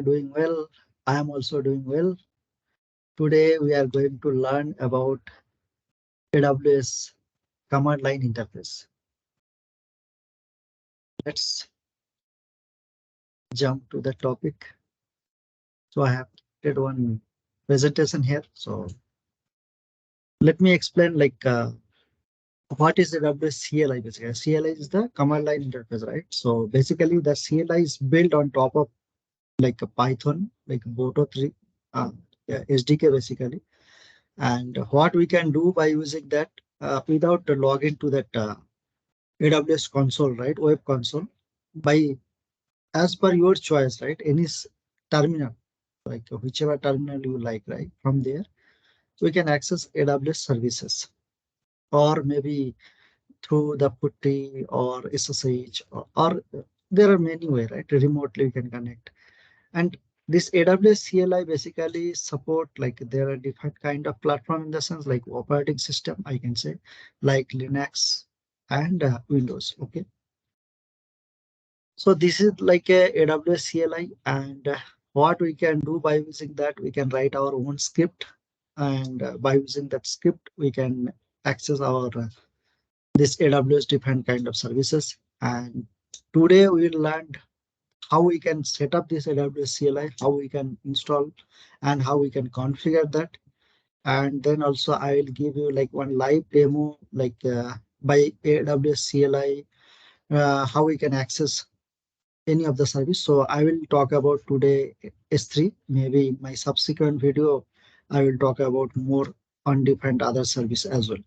Doing well. I am also doing well. Today we are going to learn about AWS command line interface. Let's jump to the topic. So I have created one presentation here. So let me explain what is AWS CLI basically. CLI is the command line interface, right? So basically the CLI is built on top of like a Python, like Boto 3 yeah, SDK basically. And what we can do by using that without the login to that AWS console, right? Web console by as per your choice, right? Any terminal, like whichever terminal you like, right? From there, we can access AWS services or maybe through the PuTTY or SSH or there are many ways, right? Remotely you can connect. And this AWS CLI basically support like there are different kind of platform in the sense like operating system, I can say, like Linux and Windows. Okay. So this is like a AWS CLI and what we can do by using that, we can write our own script and by using that script, we can access our this AWS different kind of services. And today we learned how we can set up this AWS CLI, how we can install and how we can configure that. And then also I will give you like one live demo by AWS CLI, how we can access any of the service. So I will talk about today S3. Maybe in my subsequent video, I will talk about more on different other service as well.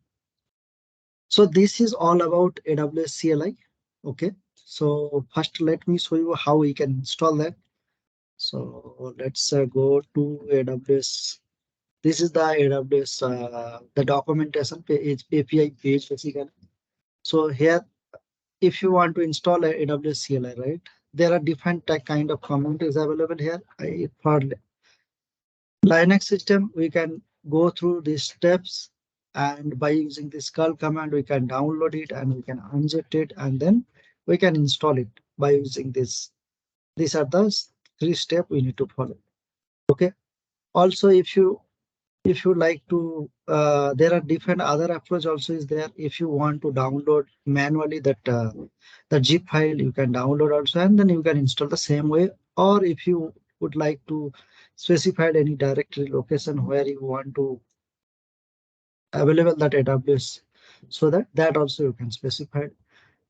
So this is all about AWS CLI. Okay. So first let me show you how we can install that. So let's go to AWS. This is the AWS, the documentation page, API page basically. So here, if you want to install a AWS CLI, right, there are different kind of command is available here. For Linux system, we can go through these steps and by using this curl command, we can download it and we can unzip it and then we can install it by using this. These are the three steps we need to follow. Okay. Also, if you like to there are different other approach also is there. If you want to download manually that the zip file, you can download also and then you can install the same way. Or if you would like to specify any directory location where you want to available that AWS, so that also you can specify.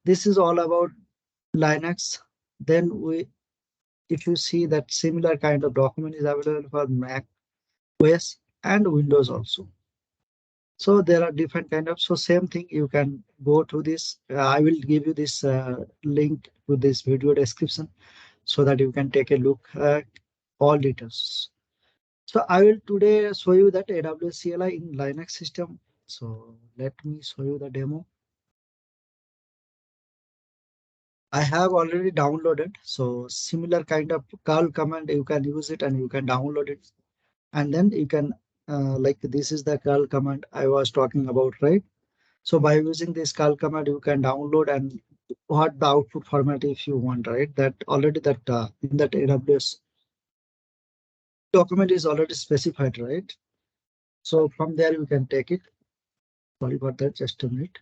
This is all about Linux. Then we, if you see that similar kind of document is available for Mac OS and Windows also. So there are different kind of, so same thing, you can go to this. I will give you this link to this video description so that you can take a look at all details. So I will today show you that AWS CLI in Linux system. So let me show you the demo. I have already downloaded. So similar kind of curl command, you can use it and you can download it. And then you can, like this is the curl command I was talking about, right? So by using this curl command, you can download and what the output format if you want, right? That already that in that AWS document is already specified, right? So from there you can take it. Sorry about that, just a minute.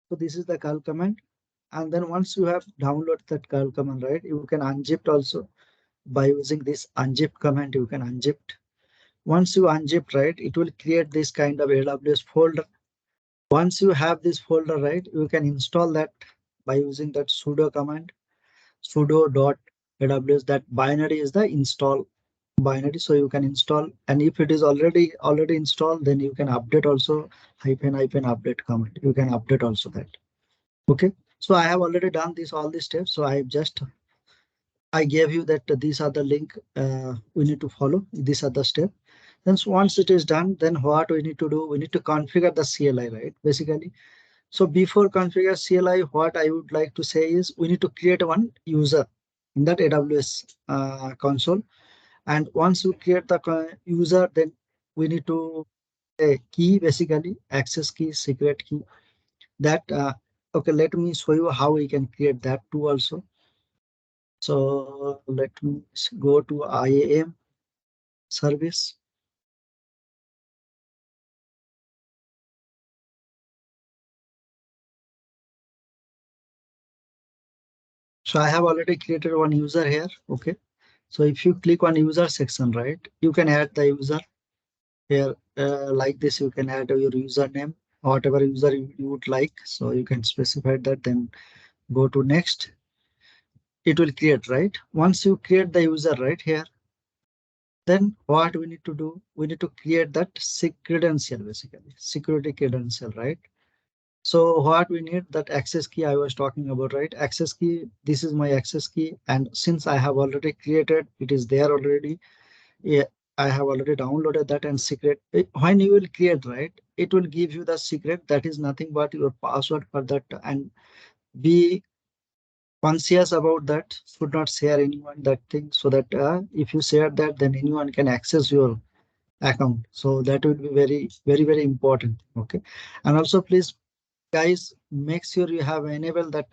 So this is the curl command. And then once you have downloaded that curl command, right, you can unzip also by using this unzip command, you can unzip. Once you unzip, right, it will create this kind of AWS folder. Once you have this folder, right, you can install that by using that sudo command, sudo.aws. That binary is the install binary, so you can install. And if it is already installed, then you can update also hyphen update command. You can update also that. Okay. So I have already done this all these steps. So I gave you that these are the link we need to follow. These are the steps. Then once it is done, then what we need to do, we need to configure the CLI, right? Basically. So before configure CLI, what I would like to say is we need to create one user in that AWS console. And once you create the user, then we need to a key, basically access key, secret key. That okay, let me show you how we can create that too also. So let me go to IAM service. So I have already created one user here. Okay. So if you click on user section, right, you can add the user here like this. You can add your username, whatever user you would like. So you can specify that, then go to next. It will create, right? Once you create the user right here, then what we need to do, we need to create that credential, basically security credential, right? So what we need, that access key I was talking about, right? Access key, this is my access key. And since I have already created, it is there already. Yeah, I have already downloaded that. And secret, when you will create, right, it will give you the secret. That is nothing but your password for that. And be conscious about that. Should not share anyone that thing, so that if you share that, then anyone can access your account. So that would be very, very, very important. Okay. And also please, guys, make sure you have enabled that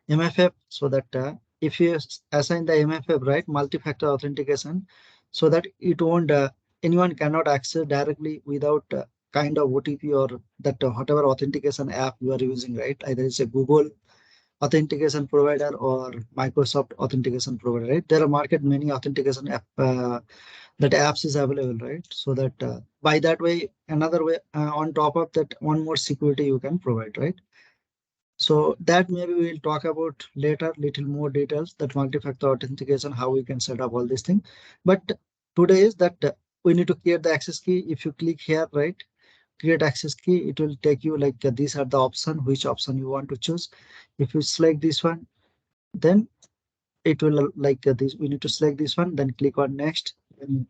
MFF, so that if you assign the MFF, right, multi-factor authentication, so that it won't, anyone cannot access directly without kind of OTP or that whatever authentication app you are using, right? Either it's a Google authentication provider or Microsoft authentication provider, right? There are market many authentication app that apps is available, right? So that by that way, another way on top of that, one more security you can provide, right? So that maybe we'll talk about later, little more details, that multi-factor authentication, how we can set up all these things. But today is that we need to create the access key. If you click here, right, create access key, it will take you like these are the option, which option you want to choose. If you select this one, then it will like this, we need to select this one, then click on next, and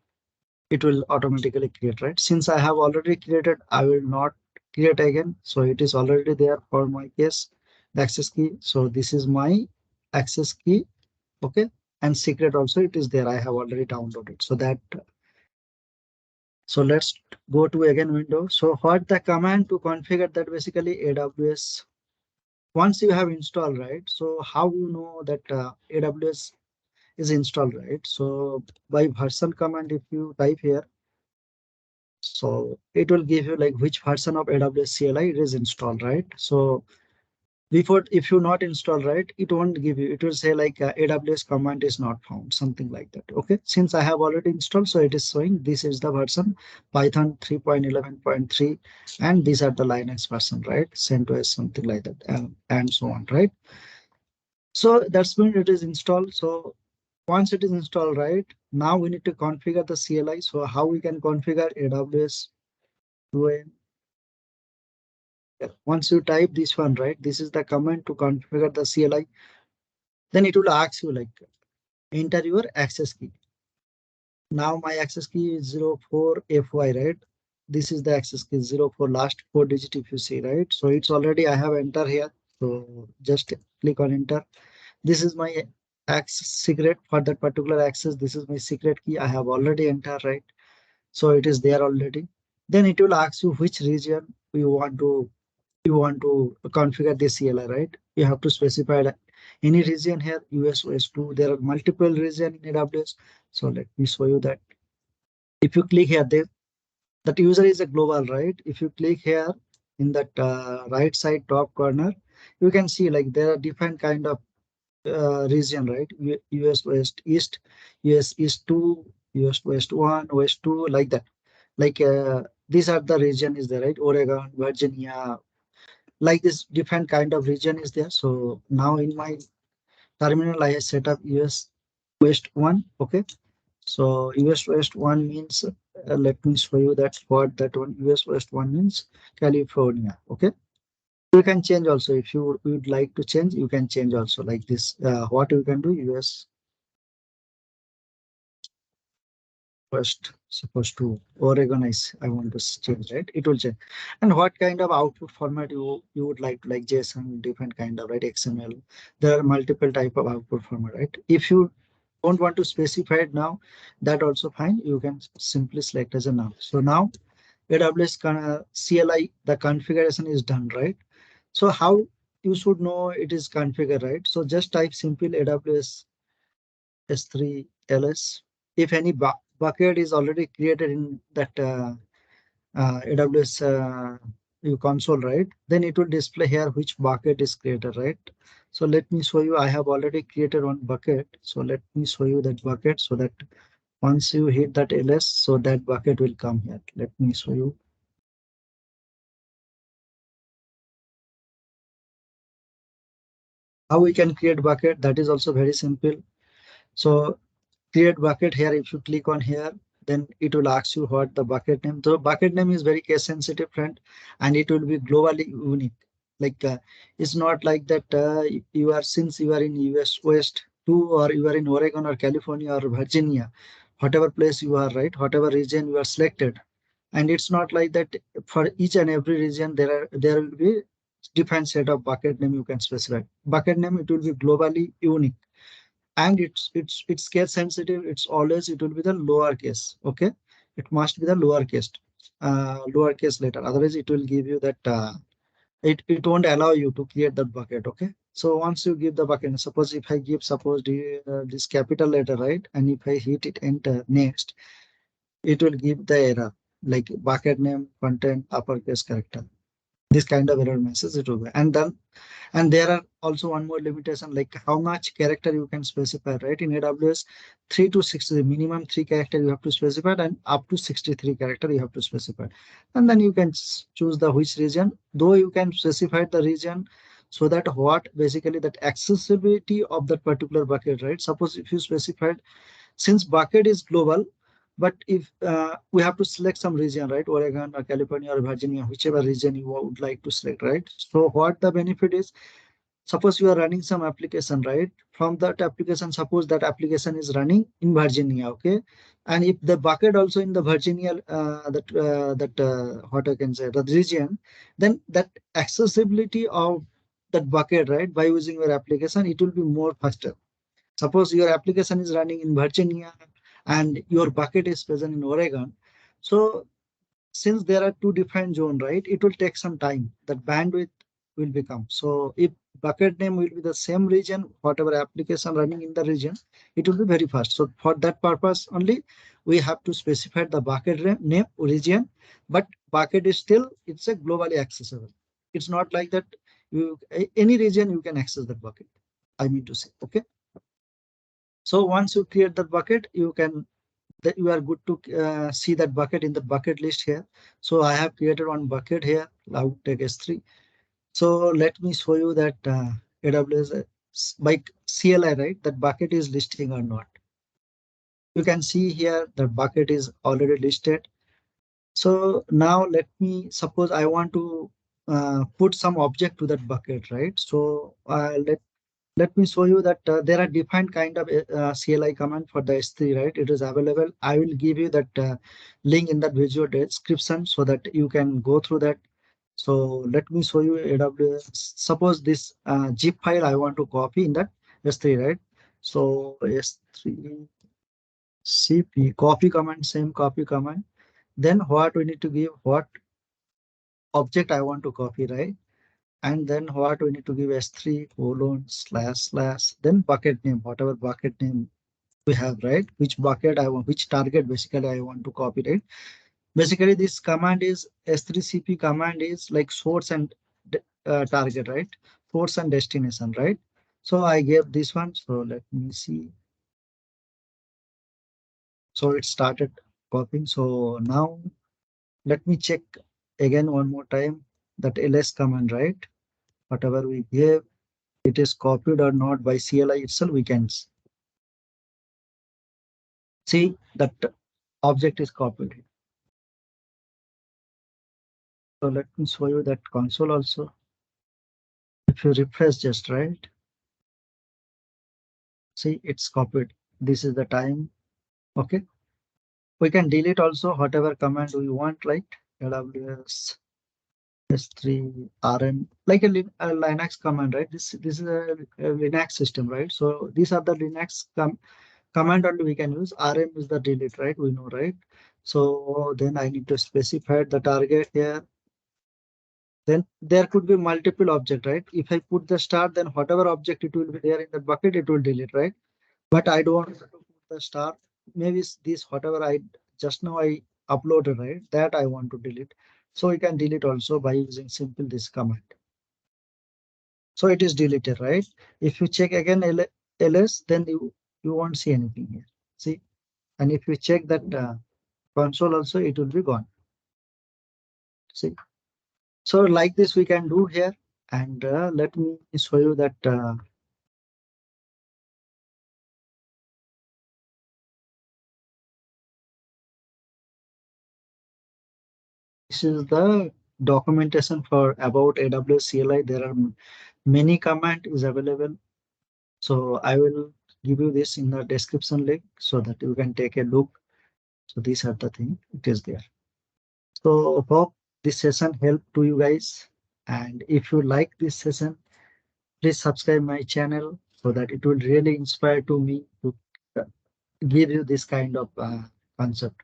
it will automatically create, right? Since I have already created, I will not create again. So it is already there for my case, the access key. So this is my access key. Okay. And secret also, it is there. I have already downloaded. So that, so let's go to again window. So what the command to configure that, basically AWS. Once you have installed, right? So how you know that AWS is installed, right? So by version command, if you type here, so it will give you like which version of AWS CLI it is installed, right? So before, if you not install, right, it won't give you, it will say like AWS command is not found, something like that. Okay. Since I have already installed, so it is showing this is the version Python 3.11.3, and these are the Linux version, right? CentOS, something like that, and so on, right? So that's when it is installed. So once it is installed, right, now we need to configure the CLI. So how we can configure AWS when, once you type this one, right, this is the command to configure the CLI. Then it will ask you like enter your access key. Now my access key is 04FY, right? This is the access key 04, last four digit if you see, right? So it's already, I have entered here. So just click on enter. This is my access secret for that particular access. This is my secret key. I have already entered, right? So it is there already. Then it will ask you which region you want to configure the CLI, right? You have to specify any region here, US OS2. There are multiple region in AWS. So let me show you that. If you click here, that user is a global, right? If you click here in that right side top corner, you can see like there are different kind of region, right? US West East, US East 2, US West 1, West 2, like that. Like these are the region is there, right? Oregon, Virginia, like this different kind of region is there. So now in my terminal, I set up US West 1. Okay. So US West 1 means, let me show you that what that one, US West 1 means California. Okay. You can change also if you would like to change, you can change also like this. What you can do, US West supposed to organize. I want to change, right? It will change. And what kind of output format you would like JSON, different kind of, right? XML. There are multiple type of output format, right? If you don't want to specify it now, that also fine. You can simply select as a now. So now AWS CLI, the configuration is done, right? So how you should know it is configured, right? So just type simple AWS S3 LS. If any bucket is already created in that AWS you console, right? Then it will display here which bucket is created, right? So let me show you. I have already created one bucket. So let me show you that bucket so that once you hit that ls, so that bucket will come here. Let me show you how we can create bucket. That is also very simple. So create bucket here. If you click on here, then it will ask you what the bucket name. So bucket name is very case sensitive, friend, and it will be globally unique. Like it's not like that you are, since you are in US West 2 or you are in Oregon or California or Virginia, whatever place you are, right, whatever region you are selected, and it's not like that. For each and every region there will be different set of bucket name you can specify. Bucket name, it will be globally unique, and it's case sensitive. It's always, it will be the lowercase. Okay, it must be the lowercase letter, otherwise it will give you that it won't allow you to create that bucket. Okay, so once you give the bucket, suppose if I give, suppose this capital letter, right, and if I hit it enter next, it will give the error like bucket name content uppercase character. This kind of error message it will be. And then, and there are also one more limitation, like how much character you can specify, right? In AWS, 3 to 6, the minimum 3 character you have to specify, and up to 63 character you have to specify. And then you can choose the which region, though you can specify the region, so that what basically that accessibility of that particular bucket, right? Suppose if you specified, since bucket is global, but if we have to select some region, right, Oregon or California or Virginia, whichever region you would like to select, right? So what the benefit is, suppose you are running some application, right, from that application, suppose that application is running in Virginia, okay, and if the bucket also in the Virginia, that what I can say, the region, then that accessibility of that bucket, right, by using your application, it will be more faster. Suppose your application is running in Virginia and your bucket is present in Oregon. So since there are two different zones, right, it will take some time. That bandwidth will become. So if bucket name will be the same region, whatever application running in the region, it will be very fast. So for that purpose only, we have to specify the bucket name region, but bucket is still, it's a globally accessible. It's not like that you any region you can access that bucket. I mean to say, okay. So once you create that bucket, you can, that you are good to see that bucket in the bucket list here. So I have created one bucket here, Cloud Tech S3. So let me show you that AWS by CLI, right? That bucket is listing or not. You can see here the bucket is already listed. So now let me suppose I want to put some object to that bucket, right? So let me show you that there are different kind of CLI command for the S3, right? It is available. I will give you that link in the video description so that you can go through that. So let me show you AWS. Suppose this zip file I want to copy in that S3, right? So S3 CP copy command, same copy command. Then what we need to give, what object I want to copy, right? And then what we need to give S3 colon slash slash, then bucket name, whatever bucket name we have, right? Which bucket I want, which target basically I want to copy, right? Basically, this command is S3CP command is like source and target, right? Source and destination, right? So I gave this one. So let me see. So it started copying. So now let me check again one more time that ls command, right? Whatever we gave, it is copied or not by CLI itself, we can see that object is copied. So let me show you that console also. If you refresh just, right, see it's copied. This is the time. Okay. We can delete also whatever command we want, like AWS S3 RM, like a Linux command, right? This is a Linux system, right? So these are the Linux command only we can use. RM is the delete, right? We know, right? So then I need to specify the target here. Then there could be multiple object, right? If I put the star, then whatever object it will be there in the bucket, it will delete, right? But I don't want to put the star. Maybe this whatever I just now I uploaded, right? That I want to delete. So you can delete also by using simple this command. So it is deleted, right? If you check again ls, then you won't see anything here. See, and if you check that console also, it will be gone. See, so like this we can do here. And let me show you that this is the documentation for about AWS CLI. There are many command is available. So I will give you this in the description link so that you can take a look. So these are the thing it is there. So hope this session helped to you guys. And if you like this session, please subscribe my channel so that it will really inspire to me to uh, give you this kind of concept.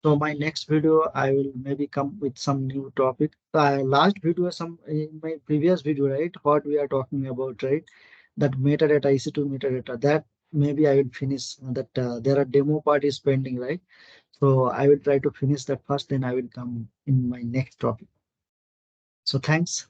So my next video, I will maybe come with some new topic. Last video, some in my previous video, right? What we are talking about, right? That metadata, EC2 metadata. That maybe I will finish. That there are demo part is pending, right? So I will try to finish that first. Then I will come in my next topic. So thanks.